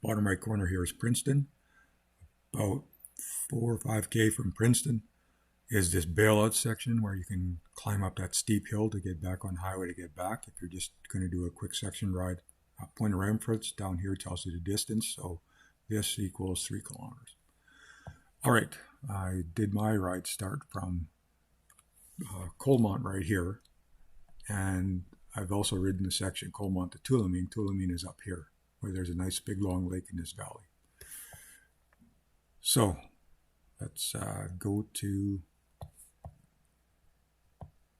Bottom right corner here is Princeton. About 4 or 5K from Princeton is this bailout section where you can climb up that steep hill to get back on the highway to get back. If you're just going to do a quick section ride, point of reference down here tells you the distance. So this equals 3 kilometers. All right, I did my ride start from Coalmont right here, and I've also ridden the section Coalmont to Tulameen. Tulameen is up here, where there's a nice big long lake in this valley. So let's go to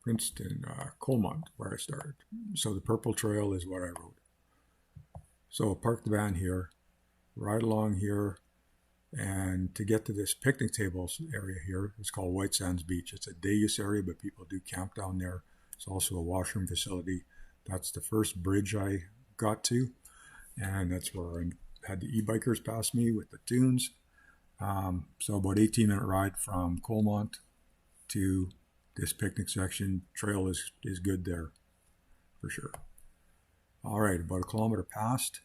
Princeton, Coalmont, where I started. So the purple trail is what I rode. So I'll park the van here, ride along here, and to get to this picnic tables area here, it's called White Sands Beach. It's a day use area, but people do camp down there. It's also a washroom facility. That's the first bridge I got to, and that's where I had the e-bikers pass me with the tunes. So about 18-minute ride from Coalmont to this picnic section. Trail is good there for sure. All right, about 1 kilometer past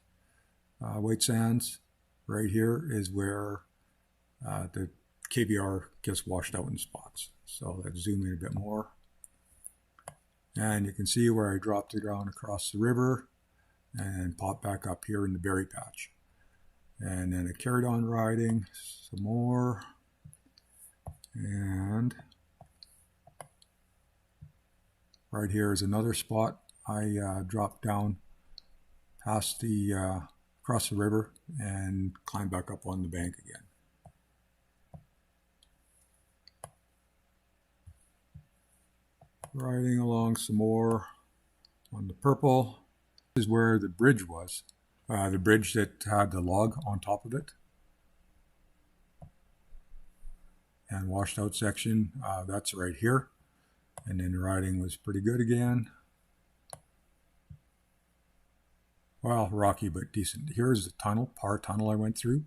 White Sands. Right here is where the KBR gets washed out in spots. So let's zoom in a bit more. And you can see where I dropped the ground across the river and popped back up here in the berry patch. And then I carried on riding some more. And right here is another spot. I dropped down past the across the river and climbed back up on the bank again. Riding along some more on the purple. This is where the bridge was. The bridge that had the log on top of it. And washed out section, that's right here. And then the riding was pretty good again. Well, rocky, but decent. Here's the tunnel, Par Tunnel I went through.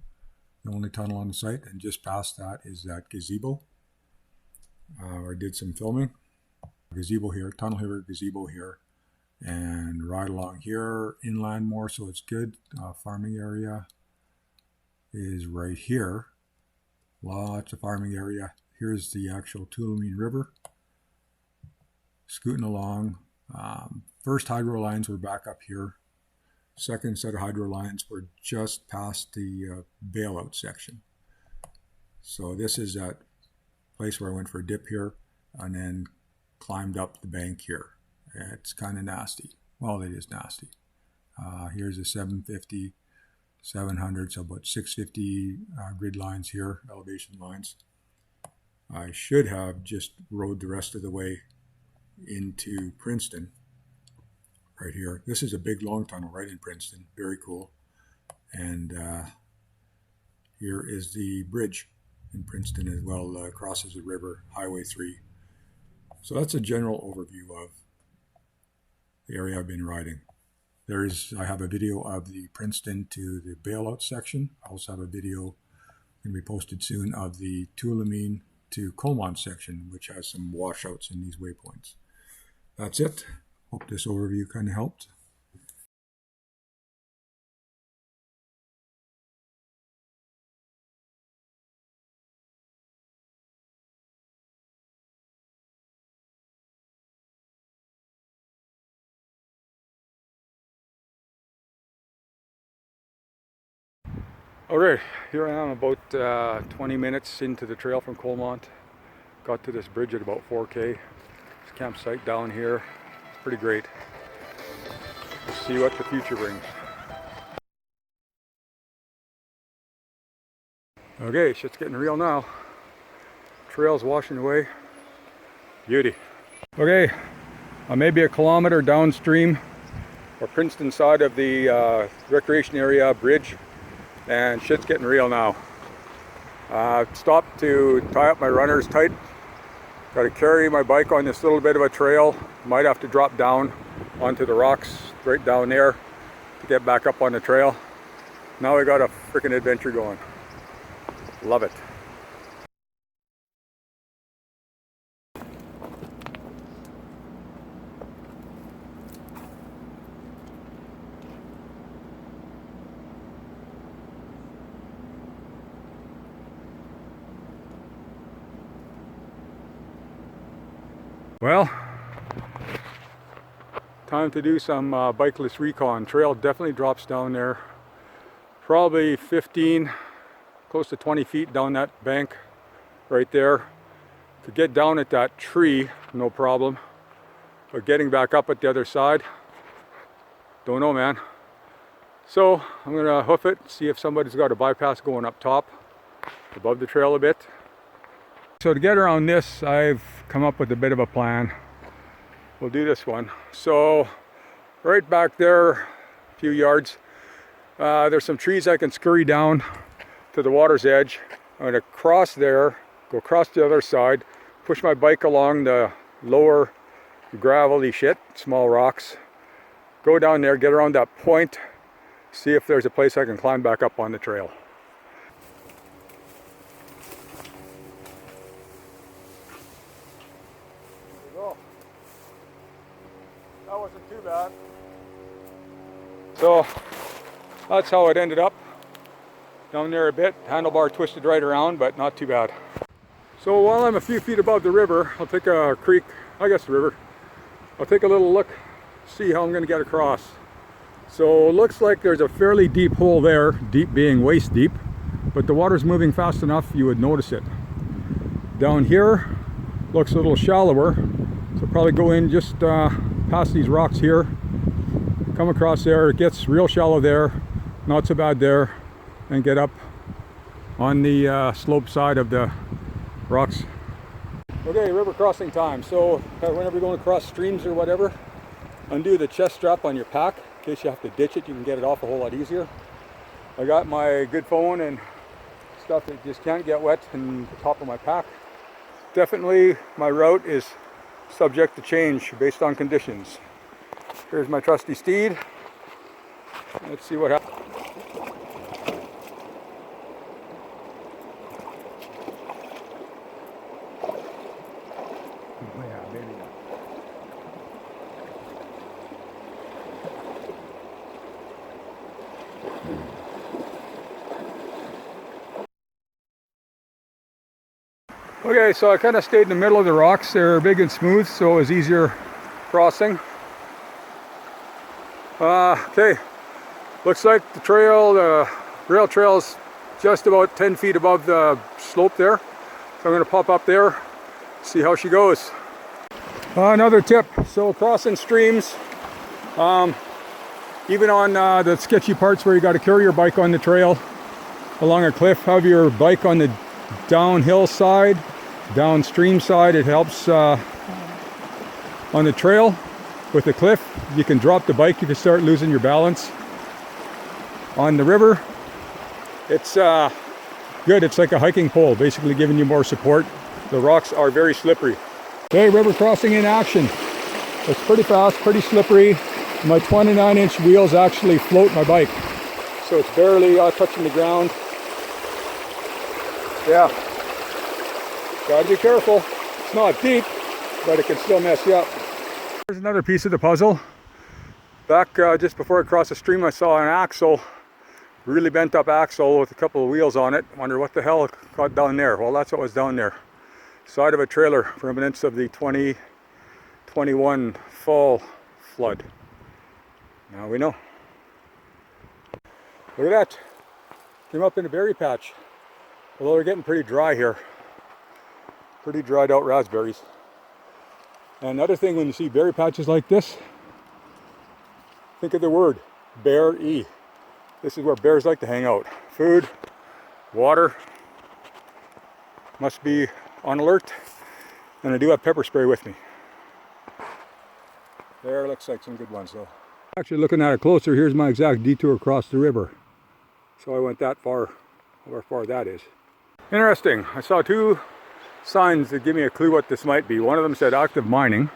The only tunnel on the site. And just past that is that gazebo. I did some filming. Gazebo here, tunnel here, gazebo here. And ride along here, inland more, so it's good. Farming area is right here. Lots of farming area. Here's the actual Tulameen River. Scooting along. First hydro lines were back up here. Second set of hydro lines were just past the bailout section. So this is that place where I went for a dip here and then climbed up the bank here. It's kind of nasty. Well, it is nasty. Here's a 750, 700, so about 650 grid lines here, elevation lines. I should have just rode the rest of the way into Princeton. Right here. This is a big long tunnel right in Princeton. Very cool. And here is the bridge in Princeton as well. Crosses the river, Highway 3. So that's a general overview of the area I've been riding. I have a video of the Princeton to the bailout section. I also have a video going to be posted soon of the Tulameen to Coalmont section, which has some washouts in these waypoints. That's it. Hope this overview kind of helped. Alright, here I am about 20 minutes into the trail from Coalmont. Got to this bridge at about 4K. This campsite down here. It's pretty great. Let's see what the future brings. Okay, shit's getting real now. Trail's washing away. Beauty. Okay, maybe 1 kilometer downstream or Princeton side of the recreation area bridge, and shit's getting real now. Stopped to tie up my runners tight. Got to carry my bike on this little bit of a trail. Might have to drop down onto the rocks right down there to get back up on the trail. Now we got a freaking adventure going. Love it. Well, time to do some bikeless recon. Trail definitely drops down there. Probably 15, close to 20 feet down that bank right there. To get down at that tree, no problem. But getting back up at the other side, don't know, man. So I'm gonna hoof it, see if somebody's got a bypass going up top, above the trail a bit. So to get around this, I've come up with a bit of a plan. We'll do this one. So right back there, a few yards, there's some trees I can scurry down to the water's edge. I'm gonna cross there, go across the other side, push my bike along the lower gravelly shit, small rocks, go down there, get around that point, see if there's a place I can climb back up on the trail. There we go. That wasn't too bad. So that's how it ended up. Down there a bit, handlebar twisted right around, but not too bad. So while I'm a few feet above the river, I'll take a creek, I guess the river. I'll take a little look, see how I'm going to get across. So it looks like there's a fairly deep hole there, deep being waist deep, but the water's moving fast enough you would notice it. Down here looks a little shallower, so probably go in just past these rocks here, come across there. It gets real shallow there, not so bad there, and get up on the slope side of the rocks. Okay, river crossing time. So whenever you're going across streams or whatever, undo the chest strap on your pack in case you have to ditch it. You can get it off a whole lot easier. I got my good phone and stuff that just can't get wet in the top of my pack. Definitely my route is subject to change based on conditions. Here's my trusty steed. Let's see what happens. Okay, so I kind of stayed in the middle of the rocks. They're big and smooth, so it was easier crossing. Okay, looks like the rail trail is just about 10 feet above the slope there. So I'm going to pop up there, see how she goes. Another tip, so crossing streams, even on the sketchy parts where you got to carry your bike on the trail along a cliff, have your bike on the downhill side, downstream side. It helps on the trail with the cliff. You can drop the bike if you start losing your balance. On the river, it's good. It's like a hiking pole, basically giving you more support. The rocks are very slippery. Okay, river crossing in action. It's pretty fast, pretty slippery. My 29-inch wheels actually float my bike, so it's barely touching the ground. Yeah, gotta be careful. It's not deep, but it can still mess you up. Here's another piece of the puzzle. Back just before I crossed the stream, I saw an axle, really bent up axle with a couple of wheels on it. Wonder what the hell got down there. Well, that's what was down there. Side of a trailer, remnants of the 2021 fall flood. Now we know. Look at that. Came up in a berry patch. Although they're getting pretty dry here. Pretty dried out raspberries. And another thing, when you see berry patches like this, think of the word, bear-y. This is where bears like to hang out. Food, water, must be on alert. And I do have pepper spray with me. There, looks like some good ones though. Actually, looking at it closer, here's my exact detour across the river. So I went that far, however far that is. Interesting. I saw two signs that give me a clue what this might be. One of them said active mining,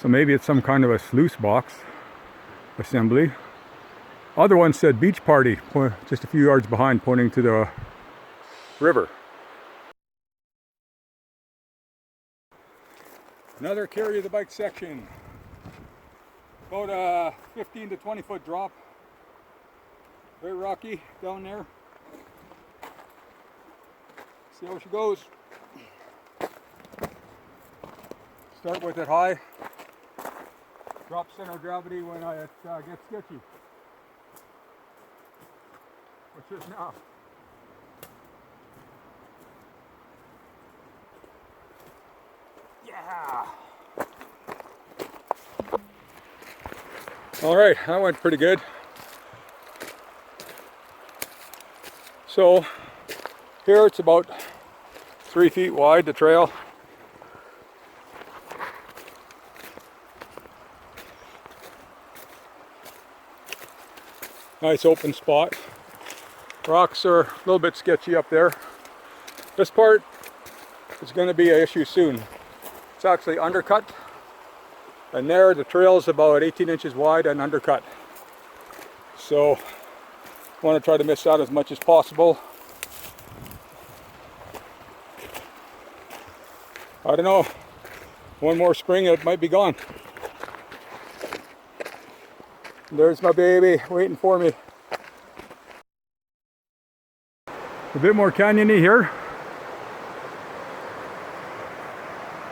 so maybe it's some kind of a sluice box assembly. Other one said beach party, just a few yards behind, pointing to the river. Another carry of the bike section. About a 15 to 20 foot drop. Very rocky down there. See how she goes. Start with it high. Drop center of gravity when it gets sketchy. Which is now. Yeah! Alright, that went pretty good. So, here it's about 3 feet wide, the trail. Nice open spot. Rocks are a little bit sketchy up there. This part is going to be an issue soon. It's actually undercut. And there the trail is about 18 inches wide and undercut. So I want to try to miss out as much as possible. I don't know. One more spring it might be gone. There's my baby waiting for me. A bit more canyony here.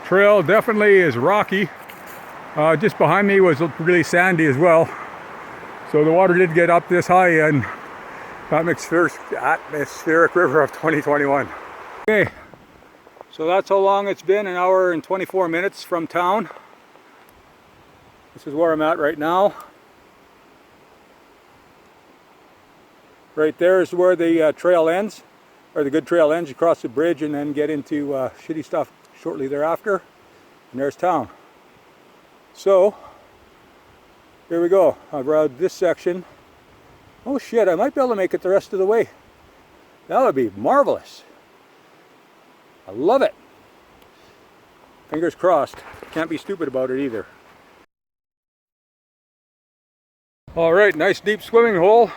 Trail definitely is rocky. Just behind me was really sandy as well. So the water did get up this high in atmospheric river of 2021. Okay, so that's how long it's been, 1 hour and 24 minutes from town. This is where I'm at right now. Right there is where the trail ends, or the good trail ends. You cross the bridge and then get into shitty stuff shortly thereafter. And there's town. So, here we go. I've rode this section. Oh shit, I might be able to make it the rest of the way. That would be marvelous. I love it. Fingers crossed. Can't be stupid about it either. Alright, nice deep swimming hole.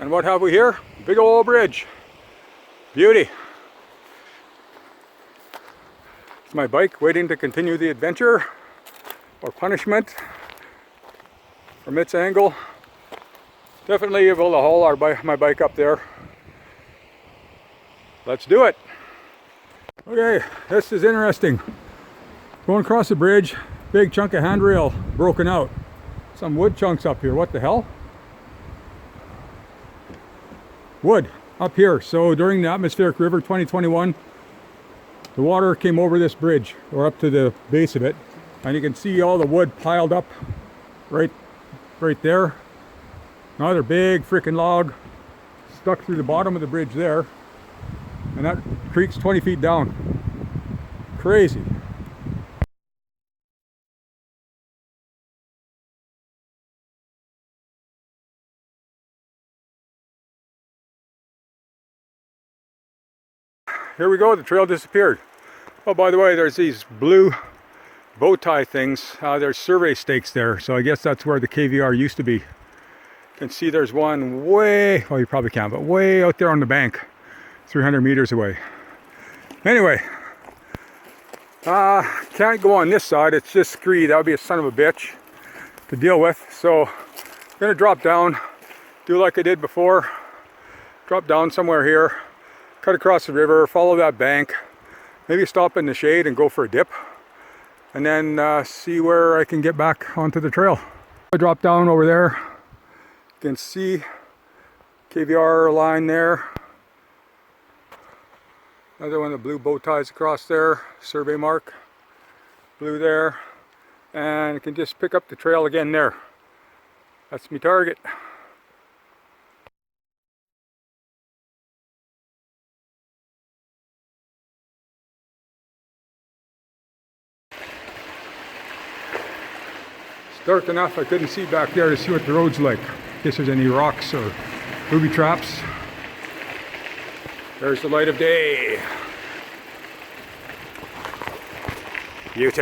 And what have we here? Big old bridge. Beauty. It's my bike waiting to continue the adventure or punishment from its angle. Definitely able to haul my bike up there. Let's do it. Okay, this is interesting. Going across the bridge, big chunk of handrail broken out. Some wood chunks up here. What the hell? Wood up here. So during the atmospheric river 2021, the water came over this bridge or up to the base of it, and you can see all the wood piled up right there. Another big freaking log stuck through the bottom of the bridge there, and that creek's 20 feet down. Crazy. Here we go, the trail disappeared. Oh, by the way, there's these blue bow tie things. There's survey stakes there, so I guess that's where the KVR used to be. You can see there's one way, oh you probably can't, but way out there on the bank, 300 meters away. Anyway, can't go on this side, it's just scree. That would be a son of a bitch to deal with. So I'm gonna drop down, do like I did before, drop down somewhere here, cut across the river, follow that bank, maybe stop in the shade and go for a dip, and then see where I can get back onto the trail. I drop down over there, you can see KVR line there. Another one of the blue bow ties across there, survey mark, blue there, and you can just pick up the trail again there. That's my target. Dark enough I couldn't see back there to see what the road's like, in case there's any rocks or booby traps. There's the light of day. Beauty.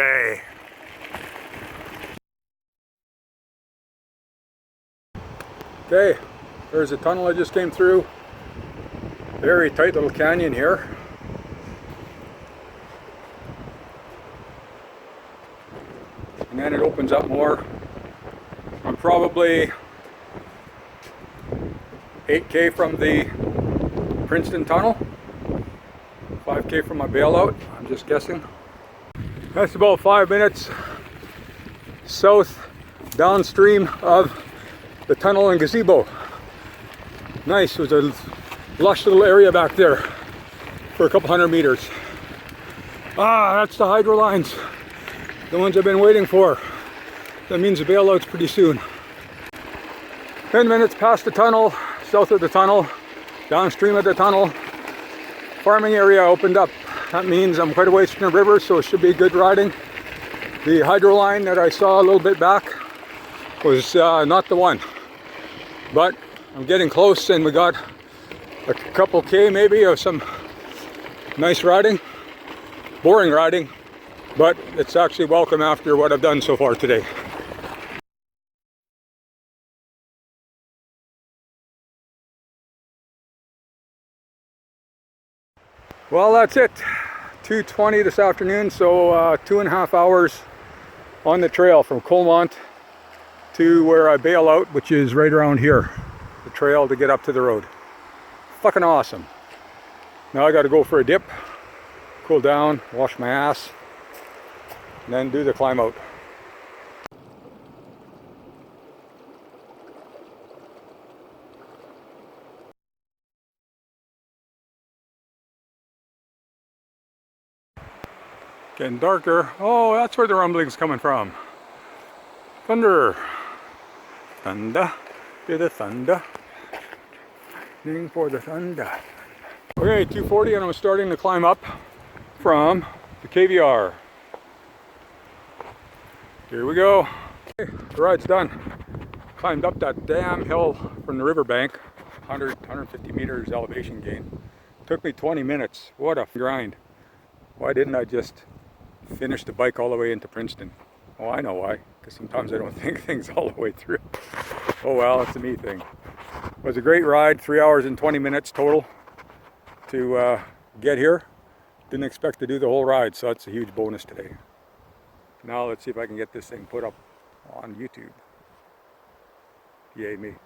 Okay, there's a tunnel I just came through. Very tight little canyon here. And then it opens up more. I'm probably 8K from the Princeton tunnel, 5K from my bailout, I'm just guessing. That's about 5 minutes south downstream of the tunnel and gazebo. Nice, it was a lush little area back there for a couple hundred meters. Ah, that's the hydro lines, the ones I've been waiting for. That means the bailout's pretty soon. 10 minutes past the tunnel, south of the tunnel, downstream of the tunnel, farming area opened up. That means I'm quite a ways from the river, so it should be good riding. The hydro line that I saw a little bit back was not the one, but I'm getting close, and we got a couple K maybe of some nice riding, boring riding, but it's actually welcome after what I've done so far today. Well, that's it. 2:20 this afternoon, so 2.5 hours on the trail from Coalmont to where I bail out, which is right around here. The trail to get up to the road. Fucking awesome. Now I gotta go for a dip, cool down, wash my ass, and then do the climb out. Getting darker. Oh, that's where the rumbling's coming from. Thunder. Thunder. To the thunder. Waiting for the thunder. Okay, 2:40 and I'm starting to climb up from the KVR. Here we go. Okay, the ride's done. Climbed up that damn hill from the riverbank. 150 meters elevation gain. Took me 20 minutes. What a grind. Why didn't I just finish the bike all the way into Princeton? Oh, I know why. Because sometimes I don't think things all the way through. Oh well, it's a me thing. It was a great ride, 3 hours and 20 minutes total to get here. Didn't expect to do the whole ride, so that's a huge bonus today. Now let's see if I can get this thing put up on YouTube. Yay me.